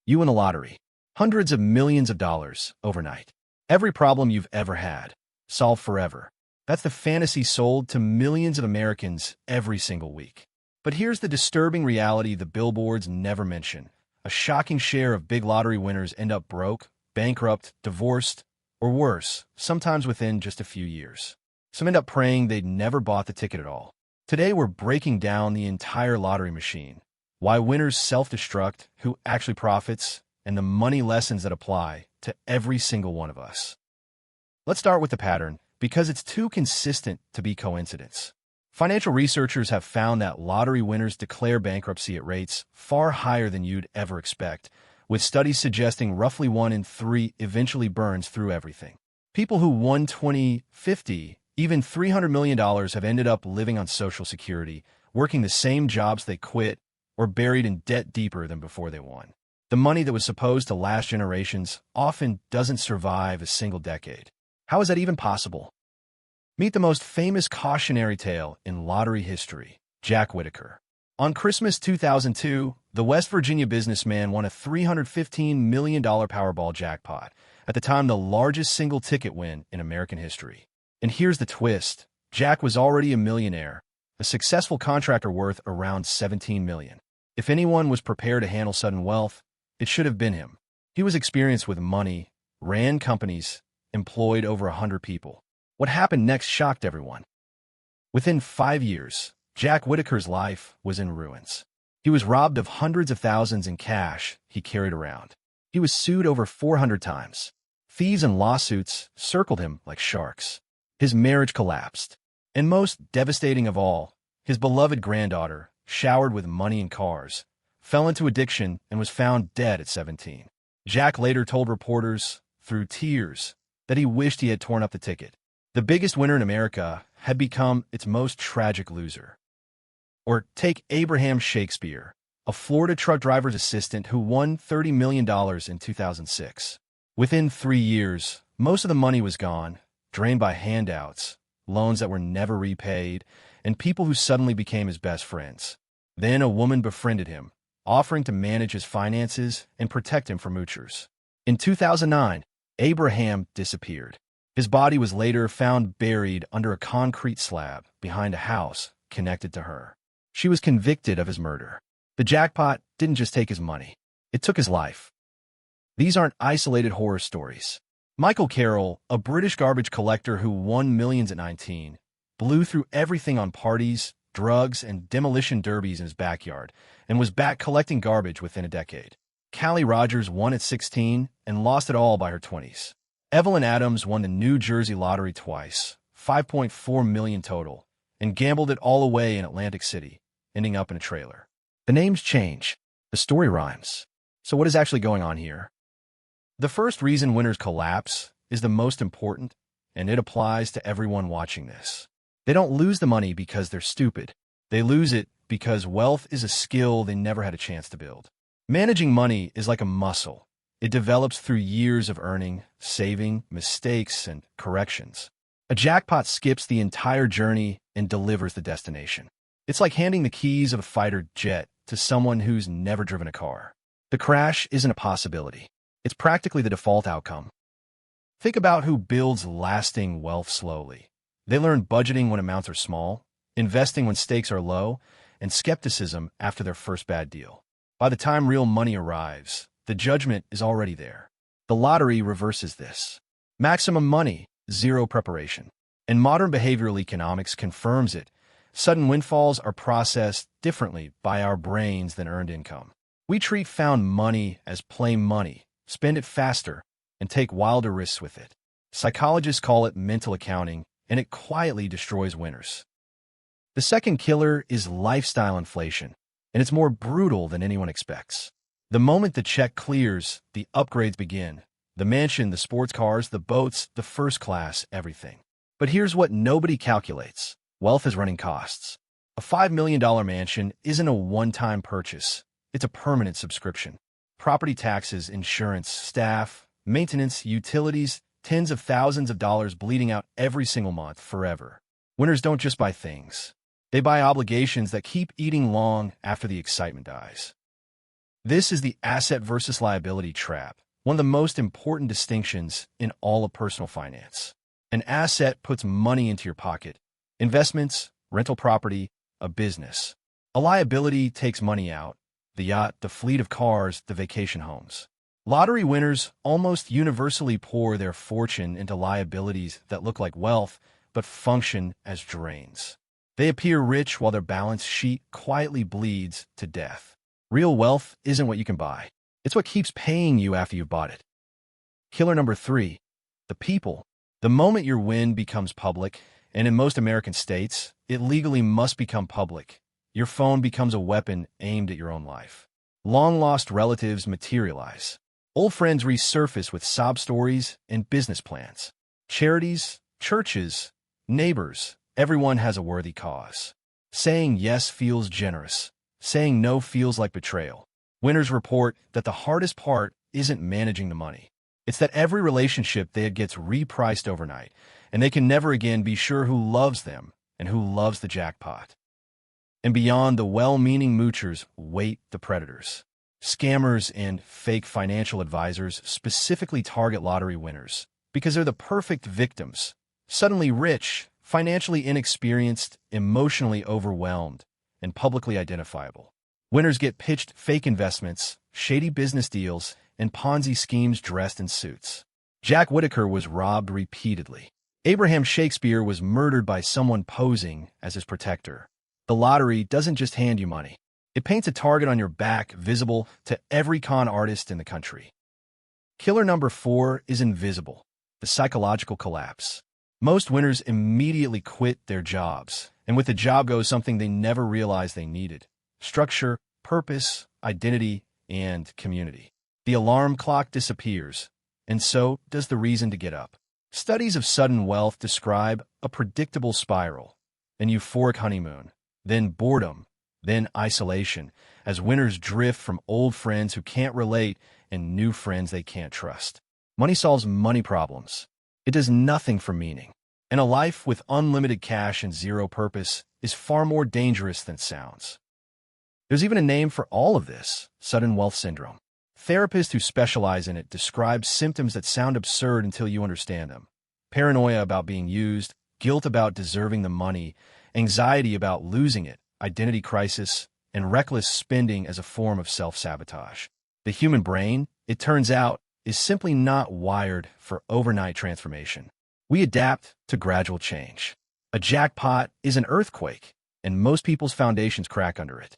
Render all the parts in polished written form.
You win a lottery. Hundreds of millions of dollars overnight. Every problem you've ever had. Solved forever. That's the fantasy sold to millions of Americans every single week. But here's the disturbing reality the billboards never mention. A shocking share of big lottery winners end up broke, bankrupt, divorced, or worse, sometimes within just a few years. Some end up praying they'd never bought the ticket at all. Today we're breaking down the entire lottery machine. Why winners self-destruct, who actually profits, and the money lessons that apply to every single one of us. Let's start with the pattern, because it's too consistent to be coincidence. Financial researchers have found that lottery winners declare bankruptcy at rates far higher than you'd ever expect, with studies suggesting roughly 1 in 3 eventually burns through everything. People who won 20, 50, even $300 million have ended up living on Social Security, working the same jobs they quit, or buried in debt deeper than before they won. The money that was supposed to last generations often doesn't survive a single decade. How is that even possible? Meet the most famous cautionary tale in lottery history, Jack Whittaker. On Christmas 2002, the West Virginia businessman won a $315 million Powerball jackpot, at the time the largest single ticket win in American history. And here's the twist. Jack was already a millionaire, a successful contractor worth around $17 million. If anyone was prepared to handle sudden wealth, it should have been him. He was experienced with money, ran companies, employed over 100 people. What happened next shocked everyone. Within 5 years, Jack Whittaker's life was in ruins. He was robbed of hundreds of thousands in cash he carried around. He was sued over 400 times. Thieves and lawsuits circled him like sharks. His marriage collapsed. And most devastating of all, his beloved granddaughter, showered with money and cars, fell into addiction and was found dead at 17. Jack later told reporters, through tears, that he wished he had torn up the ticket. The biggest winner in America had become its most tragic loser. Or take Abraham Shakespeare, a Florida truck driver's assistant who won $30 million in 2006. Within 3 years, most of the money was gone, drained by handouts, loans that were never repaid, and people who suddenly became his best friends. Then a woman befriended him, offering to manage his finances and protect him from moochers. In 2009, Abraham disappeared. His body was later found buried under a concrete slab behind a house connected to her. She was convicted of his murder. The jackpot didn't just take his money. It took his life. These aren't isolated horror stories. Michael Carroll, a British garbage collector who won millions at 19, blew through everything on parties, drugs, and demolition derbies in his backyard, and was back collecting garbage within a decade. Callie Rogers won at 16 and lost it all by her 20s. Evelyn Adams won the New Jersey lottery twice, $5.4 million total, and gambled it all away in Atlantic City, ending up in a trailer. The names change. The story rhymes. So what is actually going on here? The first reason winners collapse is the most important, and it applies to everyone watching this. They don't lose the money because they're stupid. They lose it because wealth is a skill they never had a chance to build. Managing money is like a muscle. It develops through years of earning, saving, mistakes, and corrections. A jackpot skips the entire journey and delivers the destination. It's like handing the keys of a fighter jet to someone who's never driven a car. The crash isn't a possibility. It's practically the default outcome. Think about who builds lasting wealth slowly. They learn budgeting when amounts are small, investing when stakes are low, and skepticism after their first bad deal. By the time real money arrives, the judgment is already there. The lottery reverses this. Maximum money, zero preparation. And modern behavioral economics confirms it. Sudden windfalls are processed differently by our brains than earned income. We treat found money as plain money, spend it faster, and take wilder risks with it. Psychologists call it mental accounting, and it quietly destroys winners. The second killer is lifestyle inflation, and it's more brutal than anyone expects. The moment the check clears, the upgrades begin. The mansion, the sports cars, the boats, the first class, everything. But here's what nobody calculates. Wealth is running costs. A $5 million mansion isn't a one-time purchase. It's a permanent subscription. Property taxes, insurance, staff, maintenance, utilities, tens of thousands of dollars bleeding out every single month forever. Winners don't just buy things. They buy obligations that keep eating long after the excitement dies. This is the asset versus liability trap, one of the most important distinctions in all of personal finance. An asset puts money into your pocket, investments, rental property, a business. A liability takes money out, the yacht, the fleet of cars, the vacation homes. Lottery winners almost universally pour their fortune into liabilities that look like wealth, but function as drains. They appear rich while their balance sheet quietly bleeds to death. Real wealth isn't what you can buy. It's what keeps paying you after you've bought it. Killer number 3, the people. The moment your win becomes public, and in most American states, it legally must become public, your phone becomes a weapon aimed at your own life. Long-lost relatives materialize. Old friends resurface with sob stories and business plans. Charities, churches, neighbors, everyone has a worthy cause. Saying yes feels generous. Saying no feels like betrayal. Winners report that the hardest part isn't managing the money. It's that every relationship they had gets repriced overnight, and they can never again be sure who loves them and who loves the jackpot. And beyond the well-meaning moochers wait the predators. Scammers and fake financial advisors specifically target lottery winners because they're the perfect victims. Suddenly rich, financially inexperienced, emotionally overwhelmed, and publicly identifiable. Winners get pitched fake investments, shady business deals, and Ponzi schemes dressed in suits. Jack Whittaker was robbed repeatedly. Abraham Shakespeare was murdered by someone posing as his protector. The lottery doesn't just hand you money. It paints a target on your back visible to every con artist in the country. Killer number 4 is invisible, the psychological collapse. Most winners immediately quit their jobs, and with the job goes something they never realized they needed: structure, purpose, identity, and community. The alarm clock disappears, and so does the reason to get up. Studies of sudden wealth describe a predictable spiral, an euphoric honeymoon, then boredom, then isolation, as winners drift from old friends who can't relate and new friends they can't trust. Money solves money problems. It does nothing for meaning. And a life with unlimited cash and zero purpose is far more dangerous than it sounds. There's even a name for all of this: sudden wealth syndrome. Therapists who specialize in it describe symptoms that sound absurd until you understand them. Paranoia about being used, guilt about deserving the money, anxiety about losing it, identity crisis, and reckless spending as a form of self-sabotage. The human brain, it turns out, is simply not wired for overnight transformation. We adapt to gradual change. A jackpot is an earthquake, and most people's foundations crack under it.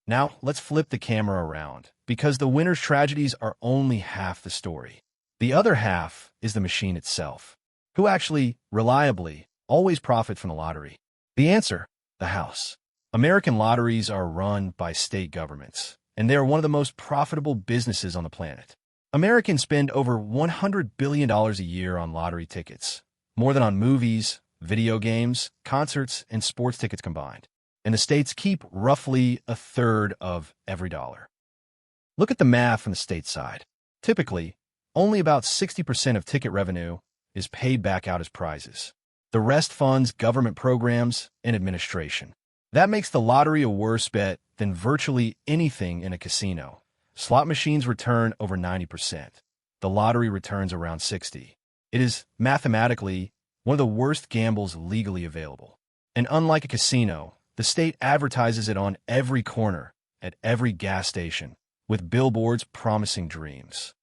Now, let's flip the camera around, because the winner's tragedies are only half the story. The other half is the machine itself. Who actually, reliably, always profit from the lottery? The answer: the house. American lotteries are run by state governments, and they are one of the most profitable businesses on the planet. Americans spend over $100 billion a year on lottery tickets, more than on movies, video games, concerts, and sports tickets combined. And the states keep roughly a third of every dollar. Look at the math from the state side. Typically, only about 60% of ticket revenue is paid back out as prizes. The rest funds government programs and administration. That makes the lottery a worse bet than virtually anything in a casino. Slot machines return over 90%. The lottery returns around 60%. It is, mathematically, one of the worst gambles legally available. And unlike a casino, the state advertises it on every corner, at every gas station, with billboards promising dreams.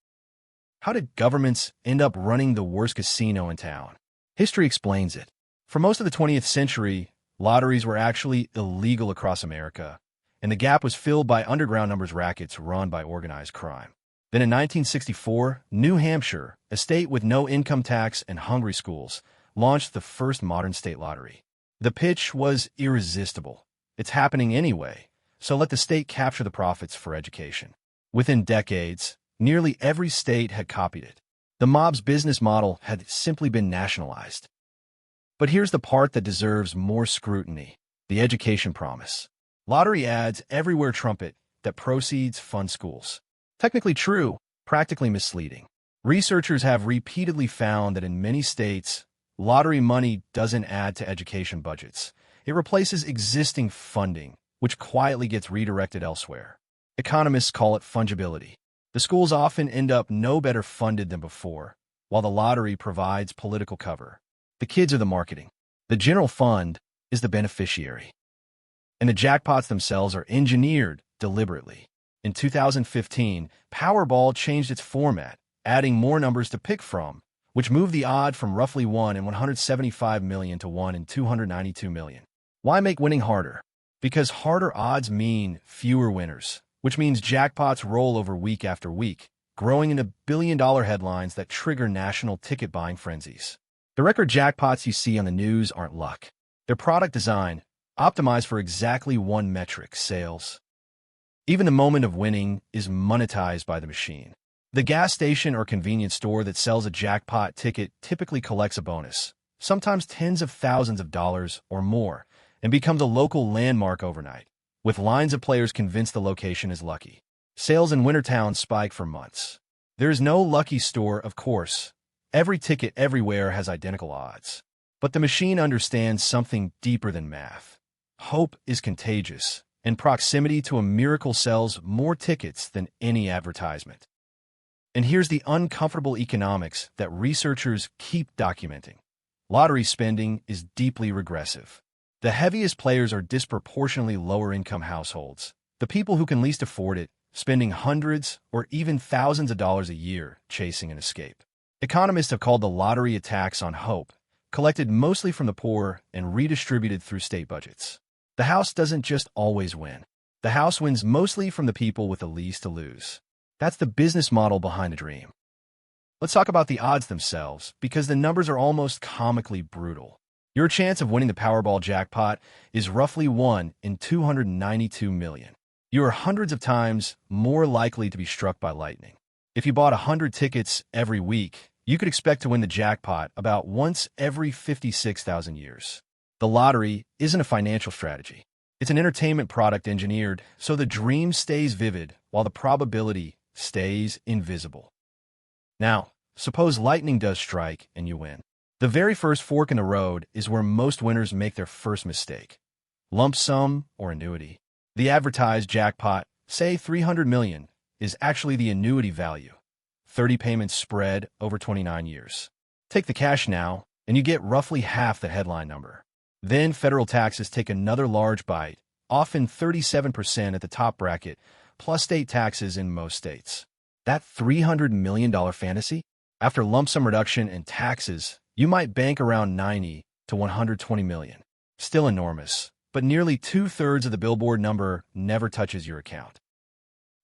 How did governments end up running the worst casino in town? History explains it. For most of the 20th century, lotteries were actually illegal across America, and the gap was filled by underground numbers rackets run by organized crime. Then in 1964, New Hampshire, a state with no income tax and hungry schools, launched the first modern state lottery. The pitch was irresistible. It's happening anyway, so let the state capture the profits for education. Within decades, nearly every state had copied it. The mob's business model had simply been nationalized. But here's the part that deserves more scrutiny: the education promise. Lottery ads everywhere trumpet that proceeds fund schools. Technically true, practically misleading. Researchers have repeatedly found that in many states, lottery money doesn't add to education budgets. It replaces existing funding, which quietly gets redirected elsewhere. Economists call it fungibility. The schools often end up no better funded than before, while the lottery provides political cover. The kids are the marketing. The general fund is the beneficiary. And the jackpots themselves are engineered deliberately. In 2015, Powerball changed its format, adding more numbers to pick from, which moved the odd from roughly 1 in 175 million to 1 in 292 million. Why make winning harder? Because harder odds mean fewer winners, which means jackpots roll over week after week, growing into billion-dollar headlines that trigger national ticket-buying frenzies. The record jackpots you see on the news aren't luck. They're product design, optimized for exactly one metric: sales. Even the moment of winning is monetized by the machine. The gas station or convenience store that sells a jackpot ticket typically collects a bonus, sometimes tens of thousands of dollars or more, and becomes a local landmark overnight, with lines of players convinced the location is lucky. Sales in Wintertown spike for months. There is no lucky store, of course. Every ticket everywhere has identical odds. But the machine understands something deeper than math. Hope is contagious, and proximity to a miracle sells more tickets than any advertisement. And here's the uncomfortable economics that researchers keep documenting. Lottery spending is deeply regressive. The heaviest players are disproportionately lower-income households, the people who can least afford it, spending hundreds or even thousands of dollars a year chasing an escape. Economists have called the lottery a tax on hope, collected mostly from the poor and redistributed through state budgets. The house doesn't just always win. The house wins mostly from the people with the least to lose. That's the business model behind the dream. Let's talk about the odds themselves, because the numbers are almost comically brutal. Your chance of winning the Powerball jackpot is roughly 1 in 292 million. You are hundreds of times more likely to be struck by lightning. If you bought 100 tickets every week, you could expect to win the jackpot about once every 56,000 years. The lottery isn't a financial strategy. It's an entertainment product engineered so the dream stays vivid while the probability stays invisible. Now, suppose lightning does strike and you win. The very first fork in the road is where most winners make their first mistake. Lump sum or annuity. The advertised jackpot, say 300 million, is actually the annuity value. 30 payments spread over 29 years. Take the cash now, and you get roughly half the headline number. Then federal taxes take another large bite, often 37% at the top bracket, plus state taxes in most states. That $300 million fantasy? After lump sum reduction and taxes, you might bank around 90 to 120 million. Still enormous, but nearly 2/3 of the billboard number never touches your account.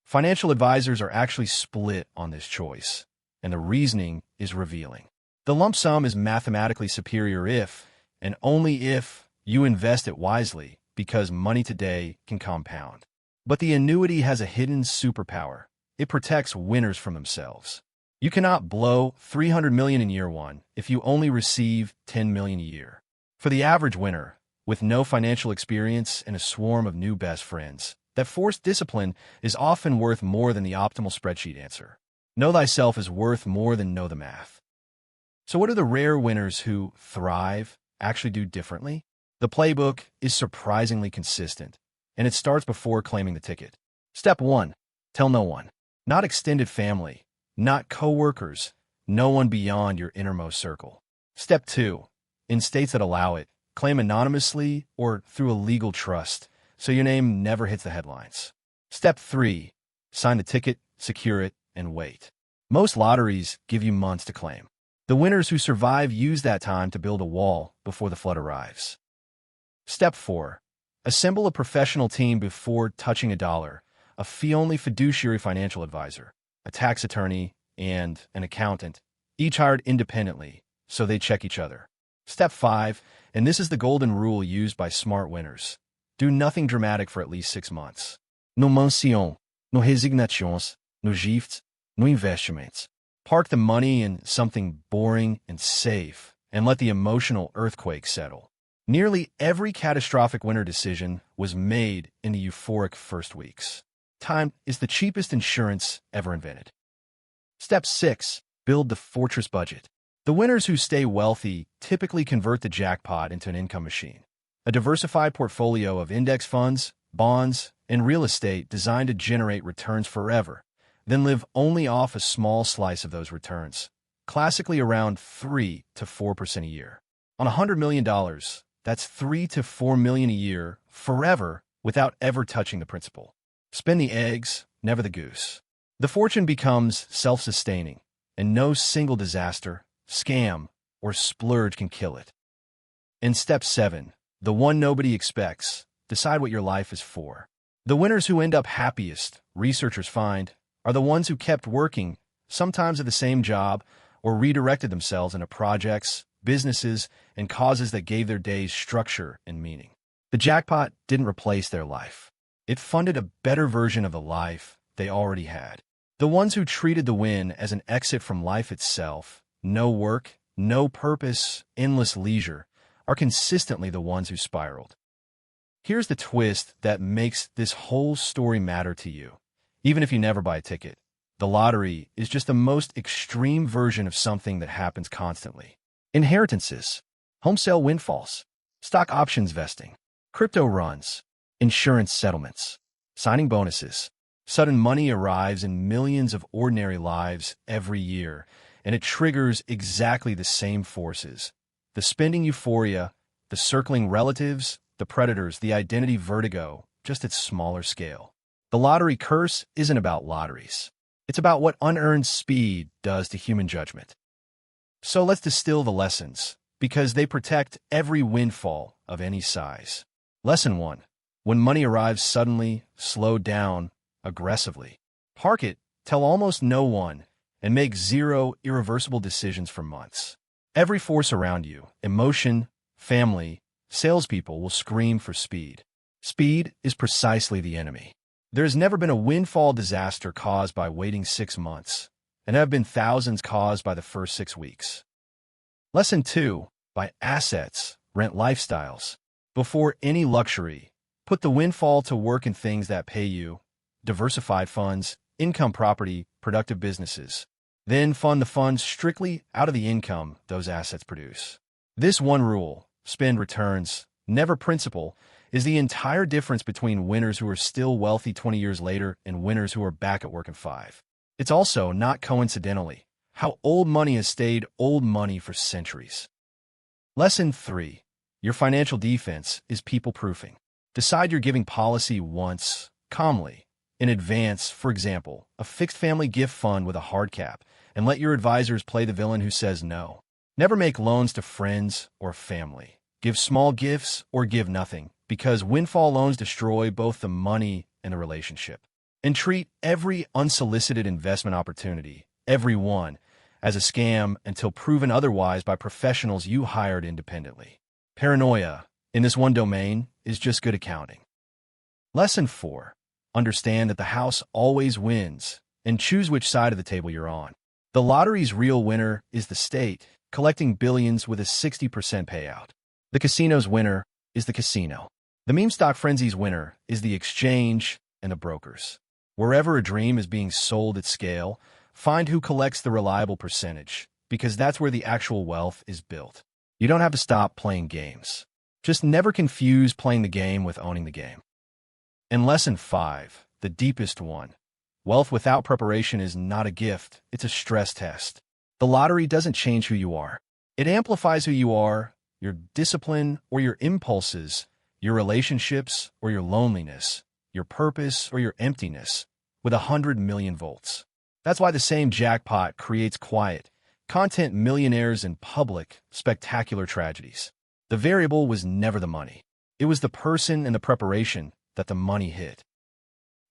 Financial advisors are actually split on this choice, and the reasoning is revealing. The lump sum is mathematically superior if, and only if, you invest it wisely, because money today can compound. But the annuity has a hidden superpower. It protects winners from themselves. You cannot blow 300 million in year one if you only receive 10 million a year. For the average winner, with no financial experience and a swarm of new best friends, that forced discipline is often worth more than the optimal spreadsheet answer. Know thyself is worth more than know the math. So what do the rare winners who thrive actually do differently? The playbook is surprisingly consistent, and it starts before claiming the ticket. Step 1. Tell no one. Not extended family, not coworkers, no one beyond your innermost circle. Step 2. In states that allow it, claim anonymously or through a legal trust, so your name never hits the headlines. Step 3. Sign the ticket, secure it, and wait. Most lotteries give you months to claim. The winners who survive use that time to build a wall before the flood arrives. Step 4. Assemble a professional team before touching a dollar, a fee-only fiduciary financial advisor, a tax attorney, and an accountant, each hired independently, so they check each other. Step 5, and this is the golden rule used by smart winners. Do nothing dramatic for at least 6 months. No mansão, no resignações, no gifts, no investimentos. Park the money in something boring and safe, and let the emotional earthquake settle. Nearly every catastrophic winner decision was made in the euphoric first weeks. Time is the cheapest insurance ever invented. Step 6. Build the fortress budget. The winners who stay wealthy typically convert the jackpot into an income machine. A diversified portfolio of index funds, bonds, and real estate designed to generate returns forever, then live only off a small slice of those returns, classically around 3 to 4% a year. On $100 million, that's 3 to 4 million a year forever without ever touching the principal. Spin the eggs, never the goose. The fortune becomes self-sustaining, and no single disaster, scam, or splurge can kill it. In Step 7, the one nobody expects, decide what your life is for. The winners who end up happiest, researchers find, are the ones who kept working, sometimes at the same job, or redirected themselves into projects, businesses, and causes that gave their days structure and meaning. The jackpot didn't replace their life. It funded a better version of the life they already had. The ones who treated the win as an exit from life itself, no work, no purpose, endless leisure, are consistently the ones who spiraled. Here's the twist that makes this whole story matter to you. Even if you never buy a ticket, the lottery is just the most extreme version of something that happens constantly. Inheritances, home sale windfalls, stock options vesting, crypto runs, insurance settlements, signing bonuses. Sudden money arrives in millions of ordinary lives every year, and it triggers exactly the same forces. The spending euphoria, the circling relatives, the predators, the identity vertigo, just at smaller scale. The lottery curse isn't about lotteries. It's about what unearned speed does to human judgment. So let's distill the lessons, because they protect every windfall of any size. Lesson 1. When money arrives suddenly, slow down aggressively. Park it, tell almost no one, and make 0 irreversible decisions for months. Every force around you, emotion, family, salespeople will scream for speed. Speed is precisely the enemy. There has never been a windfall disaster caused by waiting 6 months, and there have been thousands caused by the first 6 weeks. Lesson 2. Buy assets, rent lifestyles. Before any luxury, put the windfall to work in things that pay you, diversified funds, income property, productive businesses. Then fund the funds strictly out of the income those assets produce. This one rule, spend returns, never principal, is the entire difference between winners who are still wealthy 20 years later and winners who are back at work in 5. It's also, not coincidentally, how old money has stayed old money for centuries. Lesson 3. Your financial defense is people-proofing. Decide your giving policy once, calmly, in advance, for example, a fixed family gift fund with a hard cap, and let your advisors play the villain who says no. Never make loans to friends or family. Give small gifts or give nothing, because windfall loans destroy both the money and the relationship. And treat every unsolicited investment opportunity, every one, as a scam until proven otherwise by professionals you hired independently. Paranoia, in this one domain, is just good accounting. Lesson 4. Understand that the house always wins, and choose which side of the table you're on. The lottery's real winner is the state, collecting billions with a 60% payout. The casino's winner is the casino. The meme stock frenzy's winner is the exchange and the brokers. Wherever a dream is being sold at scale, find who collects the reliable percentage, because that's where the actual wealth is built. You don't have to stop playing games. Just never confuse playing the game with owning the game. And Lesson 5, the deepest one. Wealth without preparation is not a gift, it's a stress test. The lottery doesn't change who you are. It amplifies who you are, your discipline or your impulses, your relationships or your loneliness, your purpose or your emptiness, with 100 million volts. That's why the same jackpot creates quiet, content millionaires and public, spectacular tragedies. The variable was never the money. It was the person and the preparation that the money hit.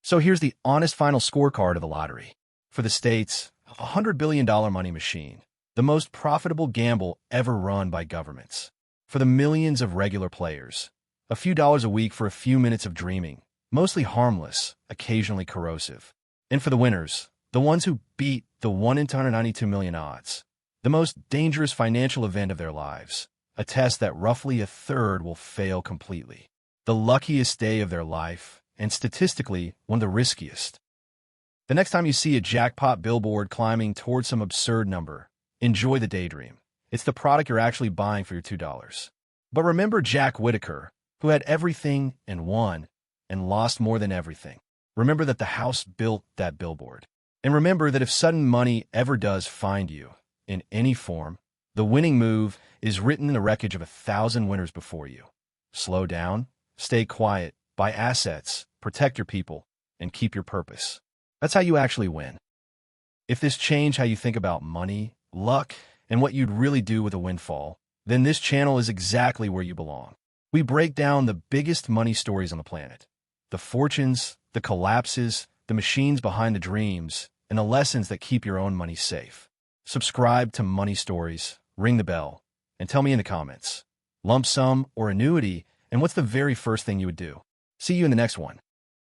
So here's the honest final scorecard of the lottery. For the states, a $100 billion money machine, the most profitable gamble ever run by governments. For the millions of regular players, a few dollars a week for a few minutes of dreaming, mostly harmless, occasionally corrosive. And for the winners, the ones who beat the 1 in 292 million odds, the most dangerous financial event of their lives, a test that roughly a third will fail completely. The luckiest day of their life, and statistically, one of the riskiest. The next time you see a jackpot billboard climbing towards some absurd number, enjoy the daydream. It's the product you're actually buying for your $2. But remember Jack Whittaker, who had everything and won. and lost more than everything. Remember that the house built that billboard. And remember that if sudden money ever does find you, in any form, the winning move is written in the wreckage of 1,000 winners before you. Slow down, stay quiet, buy assets, protect your people, and keep your purpose. That's how you actually win. If this changed how you think about money, luck, and what you'd really do with a windfall, then this channel is exactly where you belong. We break down the biggest money stories on the planet. The fortunes, the collapses, the machines behind the dreams, and the lessons that keep your own money safe. Subscribe to Money Stories, ring the bell, and tell me in the comments, lump sum or annuity, and what's the very first thing you would do? See you in the next one.